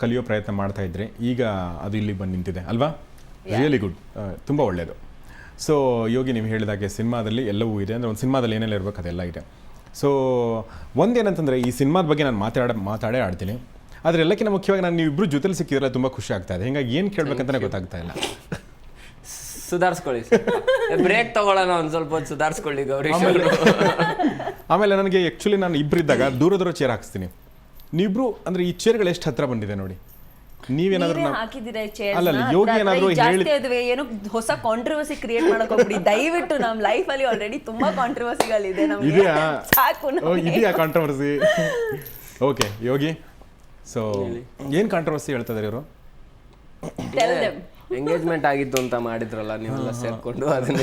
ಕಲಿಯೋ ಪ್ರಯತ್ನ ಮಾಡ್ತಾ ಇದ್ರೆ ಈಗ ಅದು ಇಲ್ಲಿ ಬಂದು ನಿಂತಿದೆ ಅಲ್ವಾ? ರಿಯಲಿ ಗುಡ್, ತುಂಬ ಒಳ್ಳೆಯದು. ಸೊ ಯೋಗಿ, ನೀವು ಹೇಳಿದಾಗೆ ಸಿನಿಮಾದಲ್ಲಿ ಎಲ್ಲವೂ ಇದೆ, ಅಂದರೆ ಒಂದು ಸಿನಿಮಾದಲ್ಲಿ ಏನೆಲ್ಲ ಇರಬೇಕು ಅದೆಲ್ಲ ಇದೆ. ಸೊ ಒಂದೇನಂತಂದರೆ ಈ ಸಿನಿಮಾದ ಬಗ್ಗೆ ನಾನು ಮಾತಾಡೇ ಆಡ್ತೀನಿ. ಆದರೆ ಎಲ್ಲಕ್ಕಿಂತ ಮುಖ್ಯವಾಗಿ ನಾನು ನೀವಿಬ್ಬರು ಜೊತೆಲಿ ಸಿಕ್ಕಿದ್ರೆ ತುಂಬ ಖುಷಿ ಆಗ್ತಾ ಇದೆ. ಹಿಂಗಾಗಿ ಏನು ಕೇಳಬೇಕಂತಲೇ ಗೊತ್ತಾಗ್ತಾ ಇಲ್ಲ. ಸುಧಾರಿಸ್ಕೊಳ್ಳಿ, ಬ್ರೇಕ್ ತಗೊಳ್ಳೋಣ, ಒಂದು ಸ್ವಲ್ಪ ಹೊತ್ತು ಸುಧಾರಿಸ್ಕೊಳ್ಳಿ ಗೌರಿ. ಆಮೇಲೆ ನನಗೆ ಆ್ಯಕ್ಚುಲಿ ನಾನು ಇಬ್ಬರಿದ್ದಾಗ ದೂರ ಚೇರ್ ಹಾಕ್ಸ್ತೀನಿ. ನೀವಿಬ್ರು ಅಂದರೆ ಈ ಚೇರ್ಗಳು ಎಷ್ಟು ಹತ್ರ ಬಂದಿದೆ ನೋಡಿ. ನೀವೇನಾದ್ರೂ ಅಲ್ಲ ಯೋಗಿ ಏನಾದ್ರು ಏನೋ ಹೊಸ ಕಾಂಟ್ರವರ್ಸಿ ಕ್ರಿಯೇಟ್ ಮಾಡಕ್ ಹೋಗ್ಬಿಡಿ ದಯವಿಟ್ಟು. ನಮ್ಮ ಲೈಫ್ ಅಲ್ಲಿ ಆಲ್ರೆಡಿ ತುಂಬಾ ಕಾಂಟ್ರವರ್ಸಿಗಳಿದೆ. ಇದೆಯಾ ಕಾಂಟ್ರವರ್ಸಿ? ಓಕೆ ಯೋಗಿ, ಸೊ ಏನ್ ಕಾಂಟ್ರವರ್ಸಿ ಹೇಳ್ತಾ ಇದಾರೆ ಇವರು? ಎಂಗೇಜ್ಮೆಂಟ್ ಆಗಿತ್ತು ಅಂತ ಮಾಡಿದ್ರಲ್ಲ ನೀವೆಲ್ಲ ಸೇರ್ಕೊಂಡು, ಅದನ್ನ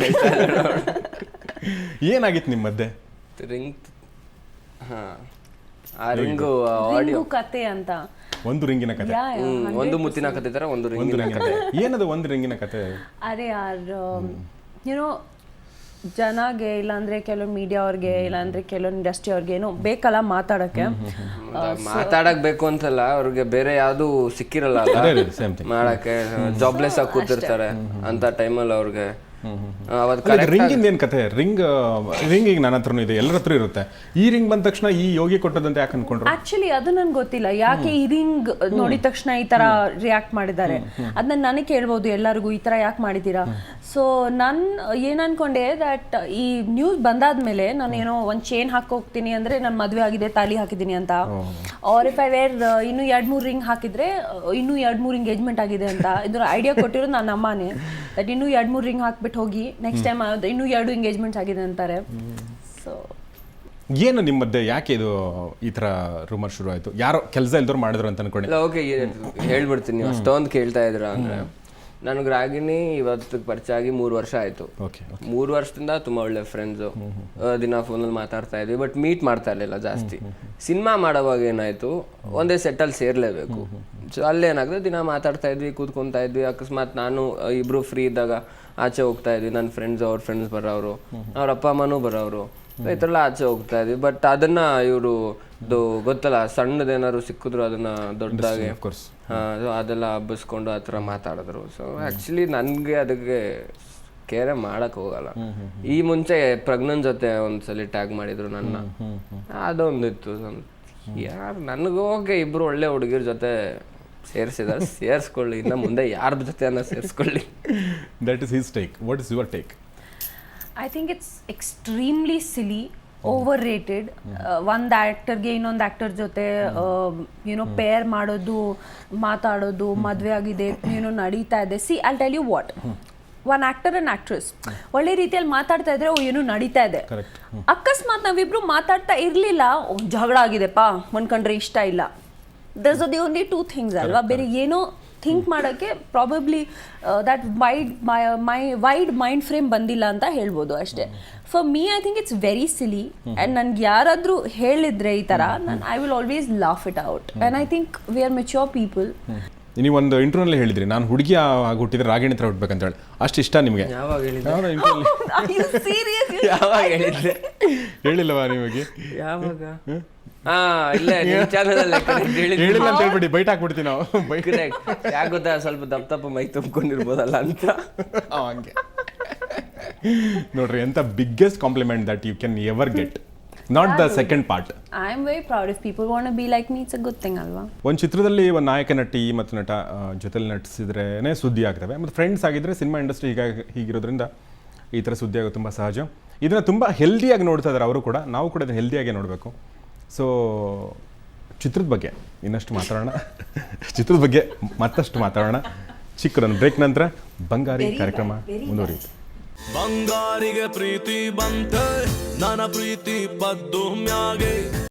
ಏನಾಗಿತ್ತು ನಿಮ್ಮ ಮಧ್ಯೆ? ರಿಂಗ್, ಆ ರಿಂಗು ಆಡಿಯೋ ಕತೆ ಅಂತ, ಒಂದು ರಿಂಗಿನ ಕತೆ, ಒಂದು ಮುತ್ತಿನ ಕತೆ ತರ ಒಂದು ರಿಂಗಿನ ಕತೆ. ಏನದು ಒಂದು ರಿಂಗಿನ ಕತೆ? ಅರೆ ಯಾರ್ ಏನೋ ಜನಗೆ, ಇಲ್ಲಾಂದ್ರೆ ಕೆಲವೊಂದು ಮೀಡಿಯಾ ಅವ್ರಿಗೆ, ಇಲ್ಲಾಂದ್ರೆ ಕೆಲವೊಂದು ಇಂಡಸ್ಟ್ರಿ ಅವ್ರಿಗೆ ಏನೋ ಬೇಕಲ್ಲ ಮಾತಾಡಕ್ಕೆ. ಮಾತಾಡಕ್ ಬೇಕು ಅಂತಲ್ಲ, ಅವ್ರಿಗೆ ಬೇರೆ ಯಾವ್ದು ಸಿಕ್ಕಿರಲ್ಲ ಮಾಡಕ್ಕೆ, ಜಾಬ್ಲೆಸ್ ಆಗಿ ಕೂತಿರ್ತಾರೆ ಅಂತ ಟೈಮಲ್ಲಿ ಅವ್ರಿಗೆ ರಿಂಗಿಂದ ಏನ್ ಕತೆ? ರಿಂಗ್ ಈಗ ನನ್ನ ಹತ್ರನೂ ಇದೆ, ಎಲ್ಲರ ಹತ್ರ ಇರುತ್ತೆ. ಈ ರಿಂಗ್ ಬಂದ ತಕ್ಷಣ ಈ ಯೋಗಿ ಕೊಟ್ಟದಂತ ಯಾಕೆ ಅನ್ಕೊಂಡ್ರು? ಆಕ್ಚುಲಿ ಅದು ನನ್ಗೆ ಗೊತ್ತಿಲ್ಲ ಯಾಕೆ ಈ ರಿಂಗ್ ನೋಡಿದ ತಕ್ಷಣ ಈ ತರ ರಿಯಾಕ್ಟ್ ಮಾಡಿದ್ದಾರೆ. ಅದನ್ನ ನನಗೆ ಕೇಳ್ಬೋದು ಎಲ್ಲರಿಗೂ, ಈ ತರ ಯಾಕೆ ಮಾಡಿದ್ದೀರಾ? ಸೊ ನಾನು ಏನ್ ಅನ್ಕೊಂಡೆ ದಟ್ ಈ ನ್ಯೂಸ್ ಬಂದಾದ್ಮೇಲೆ ನಾನು ಏನೋ ಒಂದು ಚೈನ್ ಹೋಗ್ತೀನಿ ಅಂದ್ರೆ ನಾನು ಮದುವೆ ಆಗಿದೆ, ತಾಲಿ ಹಾಕಿದ್ದೀನಿ ಅಂತ, ಆರ್ ಇಫ್ ಐ ವೇರ್ ಇನ್ನೂ 2-3 ರಿಂಗ್ ಹಾಕಿದ್ರೆ ಇನ್ನೂ 2-3 ಎಂಗೇಜ್ಮೆಂಟ್ ಆಗಿದೆ ಅಂತ. ಇದ್ರ ಐಡಿಯಾ ಕೊಟ್ಟಿರೋದು ನನ್ನ ಅಮ್ಮನೇ. ದಟ್ ಇನ್ನೂ 2-3 ರಿಂಗ್ ಹಾಕ್ಬಿಟ್ಟು ಹೋಗಿ ನೆಕ್ಸ್ಟ್ ಟೈಮ್ ಇನ್ನೂ 2 ಎಂಗೇಜ್ಮೆಂಟ್ಸ್ ಆಗಿದೆ ಅಂತಾರೆ. ಸೊ ಏನು ನಿಮ್ಮ ಮಧ್ಯೆ ಯಾಕೆ ಇದು ಈ ತರ ರೂಮರ್ ಶುರು ಆಯ್ತು? ಯಾರೋ ಕೆಲಸ ಇಲ್ದವ್ರು ಮಾಡಿದ್ರು ಅಂತ ಅನ್ಕೊಂಡೆ. ಓಕೆ, ಹೇಳ್ಬಿಡ್ತೀನಿ. ನೀವು ಅಷ್ಟೊಂದು ಕೇಳ್ತಾ ಇದ್ರ ಅಂದ್ರೆ, ನನಗೆ ರಾಗಿಣಿ ಇವತ್ತು ಪರಿಚಯ ಆಗಿ 3 ವರ್ಷ ಆಯ್ತು. 3 ವರ್ಷದಿಂದ ತುಂಬಾ ಒಳ್ಳೆ ಫ್ರೆಂಡ್ಸು, ದಿನ ಫೋನಲ್ಲಿ ಮಾತಾಡ್ತಾ ಇದ್ವಿ, ಬಟ್ ಮೀಟ್ ಮಾಡ್ತಾ ಇರಲಿಲ್ಲ ಜಾಸ್ತಿ. ಸಿನಿಮಾ ಮಾಡೋವಾಗ ಏನಾಯ್ತು, ಒಂದೇ ಸೆಟ್ಟಲ್ಲಿ ಸೇರ್ಲೇಬೇಕು. ಸೊ ಅಲ್ಲೇನಾಗಿದೆ, ದಿನ ಮಾತಾಡ್ತಾ ಇದ್ವಿ, ಕೂತ್ಕೊಂತಾ ಇದ್ವಿ. ಅಕಸ್ಮಾತ್ ನಾನು ಇಬ್ರು ಫ್ರೀ ಇದ್ದಾಗ ಆಚೆ ಹೋಗ್ತಾ ಇದ್ವಿ. ನನ್ನ ಫ್ರೆಂಡ್ಸ್, ಅವ್ರ ಫ್ರೆಂಡ್ಸ್ ಬರೋರು, ಅವ್ರ ಅಪ್ಪ ಅಮ್ಮನೂ ಬರೋರು, ಈ ಥರ ಎಲ್ಲ ಆಚೆ ಹೋಗ್ತಾ ಇದ್ವಿ. ಬಟ್ ಅದನ್ನ ಇವರು ಗೊತ್ತಲ್ಲ, ಸಣ್ಣದೇನಾದ್ರು ಸಿಕ್ಕಿದ್ರು ಅದನ್ನ ದೊಡ್ಡದಾಗಿ ಅದೆಲ್ಲ ಹಬ್ಬಿಸ್ಕೊಂಡು ಆ ಥರ ಮಾತಾಡಿದ್ರು. ಸೊ ಆ್ಯಕ್ಚುಲಿ ನನಗೆ ಅದಕ್ಕೆ ಕೇರೆ ಮಾಡಕ್ ಹೋಗಲ್ಲ. ಈ ಮುಂಚೆ ಪ್ರಜ್ಞನ್ ಜೊತೆ ಒಂದ್ಸಲಿ ಟ್ಯಾಗ್ ಮಾಡಿದ್ರು ನನ್ನ, ಅದೊಂದಿತ್ತು. ಯಾರು ನನಗೂ ಓಕೆ, ಇಬ್ರು ಒಳ್ಳೆ ಹುಡುಗಿರ ಜೊತೆ ಸೇರಿಸಿದಾರೆ, ಸೇರಿಸ್ಕೊಳ್ಳಿ. ಇನ್ನು ಮುಂದೆ ಯಾರ ಜೊತೆ ಸೇರಿಸ್ಕೊಳ್ಳಿ. That is his take. What is your take? I think it's extremely silly, overrated. ಒಂದು ಆ್ಯಕ್ಟರ್ಗೆ ಇನ್ನೊಂದು ಆ್ಯಕ್ಟರ್ ಜೊತೆ ಏನೋ ಪೇರ್ ಮಾಡೋದು, ಮಾತಾಡೋದು, ಮದುವೆ ಆಗಿದೆ ಏನೋ ನಡೀತಾ ಇದೆ. See I'll tell you what, one actor and actress ಒಳ್ಳೆ ರೀತಿಯಲ್ಲಿ ಮಾತಾಡ್ತಾ ಇದ್ರೆ ಏನೋ ನಡೀತಾ ಇದೆ. ಅಕಸ್ಮಾತ್ ನಾವಿಬ್ರು ಮಾತಾಡ್ತಾ ಇರಲಿಲ್ಲ, ಜಗಳ ಆಗಿದೆಪ್ಪ, ಅನ್ಕೊಂಡ್ರೆ ಇಷ್ಟ ಇಲ್ಲ, ದರ್ಸ್ ದಿ ಓನ್ಲಿ 2 ಥಿಂಗ್ಸ್ ಅಲ್ವಾ. ಬೇರೆ ಏನೋ ಥಿಂಕ್ ಮಾಡೋಕ್ಕೆ probably that wide mind frame ಬಂದಿಲ್ಲ ಅಂತ ಹೇಳ್ಬೋದು ಅಷ್ಟೇ. For me I think it's very silly. And ನನ್ಗೆ ಯಾರಾದರೂ ಹೇಳಿದ್ರೆ ಈ ಥರ, I will always laugh it out. And I think we are mature people. ನೀವೊಂದು ಇಂಟರ್ವ್ಯೂನಲ್ಲಿ ಹೇಳಿದ್ರಿ, ನಾನು ಹುಡುಗಿ ಹುಟ್ಟಿದ್ರೆ ರಾಗಿಣಿ ಹತ್ರ ಹುಟ್ಟಬೇಕಂತ ಹೇಳಿ. ಅಷ್ಟು ಇಷ್ಟ ನಿಮಗೆ? ಹೇಳಿಲ್ಲವಾ ನಿಮಗೆ? ಯಾವಾಗ ಹೇಳಿಲ್ಲ ಅಂತ ಹೇಳ್ಬಿಡಿ, ಬೈಟ್ ಹಾಕ್ಬಿಡ್ತೀವಿ ನಾವು. ಯಾಕೆ ಗೊತ್ತಾ, ಸ್ವಲ್ಪ ದಪ್ಪ ಮೈ ತುಂಬ್ಕೊಂಡಿರ್ಬೋದಲ್ಲ ಅಂತ. ಹಂಗೆ ನೋಡ್ರಿ, ಎಂತ biggest compliment that you can ever get, not the second part. I am very proud if people want to be like me. It's a good thing ಅಲ್ವಾ? ಒಂದು ಚಿತ್ರದಲ್ಲಿ ಒಂದು ನಾಯಕ ನಟಿ ಮತ್ತು ನಟ ಜೊತೆಲಿ ನಟಿಸಿದ್ರೇ ಸುದ್ದಿ ಆಗ್ತವೆ. ಮತ್ತು ಫ್ರೆಂಡ್ಸ್ ಆಗಿದ್ರೆ ಸಿನಿಮಾ ಇಂಡಸ್ಟ್ರಿ ಹೀಗಿರೋದ್ರಿಂದ ಈ ಥರ ಸುದ್ದಿ ಆಗೋದು ತುಂಬ ಸಹಜ. ಇದನ್ನು ತುಂಬ ಹೆಲ್ದಿಯಾಗಿ ನೋಡ್ತಾ ಇದ್ದಾರೆ ಅವರು ಕೂಡ, ನಾವು ಕೂಡ ಇದನ್ನು ಹೆಲ್ದಿಯಾಗಿ ನೋಡಬೇಕು. ಸೊ ಚಿತ್ರದ ಬಗ್ಗೆ ಇನ್ನಷ್ಟು ಮಾತಾಡೋಣ, ಚಿತ್ರದ ಬಗ್ಗೆ ಮತ್ತಷ್ಟು ಮಾತಾಡೋಣ. ಚಿಕ್ಕದೊಂದು ಬ್ರೇಕ್ ನಂತರ ಬಂಗಾರಿ ಕಾರ್ಯಕ್ರಮ ಮುಂದುವರಿಯುತ್ತೆ. ಬಂಗಾರಿಗೆ ಪ್ರೀತಿ ಬಂತೆ, ನನ್ನ ಪ್ರೀತಿ ಬದ್ದು ಮ್ಯಾಗೆ.